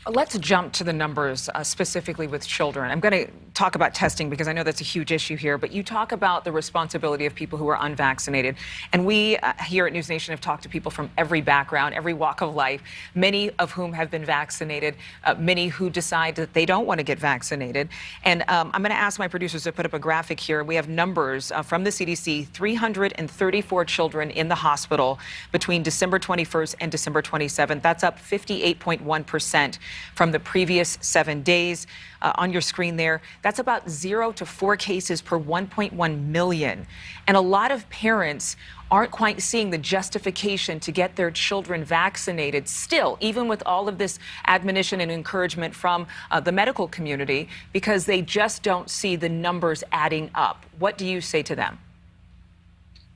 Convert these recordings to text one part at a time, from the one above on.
Let's jump to the numbers, specifically with children. I'm going to talk about testing because I know that's a huge issue here, but you talk about the responsibility of people who are unvaccinated. And we here at NewsNation have talked to people from every background, every walk of life, many of whom have been vaccinated, many who decide that they don't want to get vaccinated. And I'm going to ask my producers to put up a graphic here. We have numbers from the CDC, 334 children in the hospital between December 21st and December 27th. That's up 58.1%. from the previous 7 days. On your screen there, that's about 0 to 4 cases per 1.1 million. And a lot of parents aren't quite seeing the justification to get their children vaccinated still, even with all of this admonition and encouragement from the medical community, because they just don't see the numbers adding up. What do you say to them?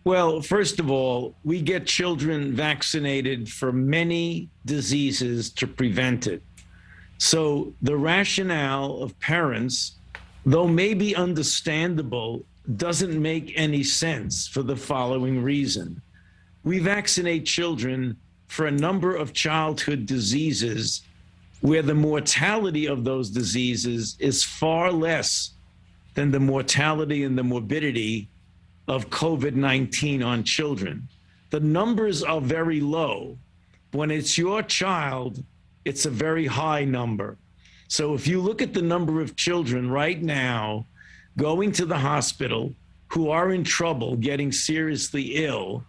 Well, first of all, we get children vaccinated for many diseases to prevent it. So the rationale of parents, though maybe understandable, doesn't make any sense for the following reason. We vaccinate children for a number of childhood diseases where the mortality of those diseases is far less than the mortality and the morbidity of COVID-19 on children. The numbers are very low. When it's your child, it's a very high number. So if you look at the number of children right now going to the hospital who are in trouble, getting seriously ill,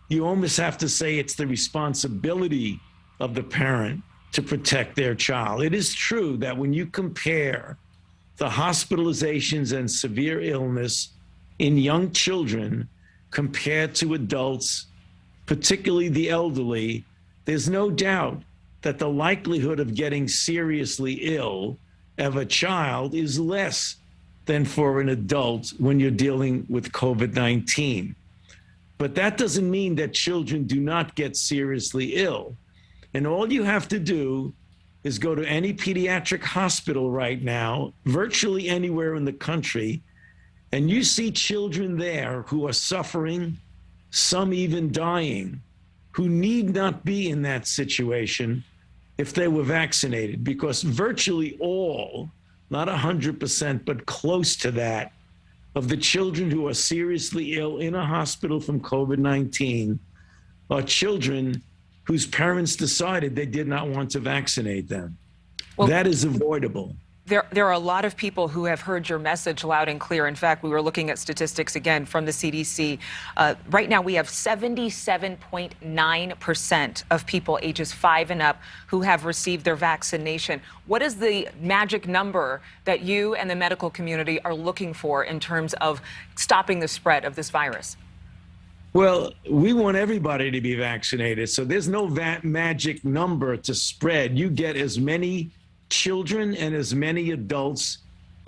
you almost have to say it's the responsibility of the parent to protect their child. It is true that when you compare the hospitalizations and severe illness in young children compared to adults, particularly the elderly, there's no doubt that the likelihood of getting seriously ill of a child is less than for an adult when you're dealing with COVID-19. But that doesn't mean that children do not get seriously ill. And all you have to do is go to any pediatric hospital right now, virtually anywhere in the country, and you see children there who are suffering, some even dying, who need not be in that situation if they were vaccinated, because virtually all, not 100%, but close to that, of the children who are seriously ill in a hospital from COVID-19 are children whose parents decided they did not want to vaccinate them. Well, that is avoidable. There are a lot of people who have heard your message loud and clear. In fact, we were looking at statistics again from the CDC. Right now, we have 77.9% of people ages 5 and up who have received their vaccination. What is the magic number that you and the medical community are looking for in terms of stopping the spread of this virus? Well, we want everybody to be vaccinated, so there's no magic number to spread. You get as many children and as many adults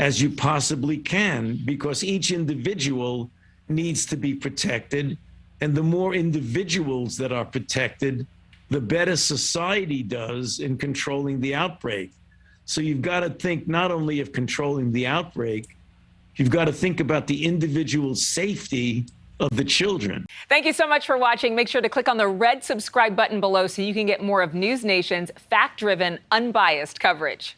as you possibly can, because each individual needs to be protected. And the more individuals that are protected, the better society does in controlling the outbreak. So you've got to think not only of controlling the outbreak, you've got to think about the individual safety of the children. Thank you so much for watching. Make sure to click on the red subscribe button below so you can get more of NewsNation's fact-driven, unbiased coverage.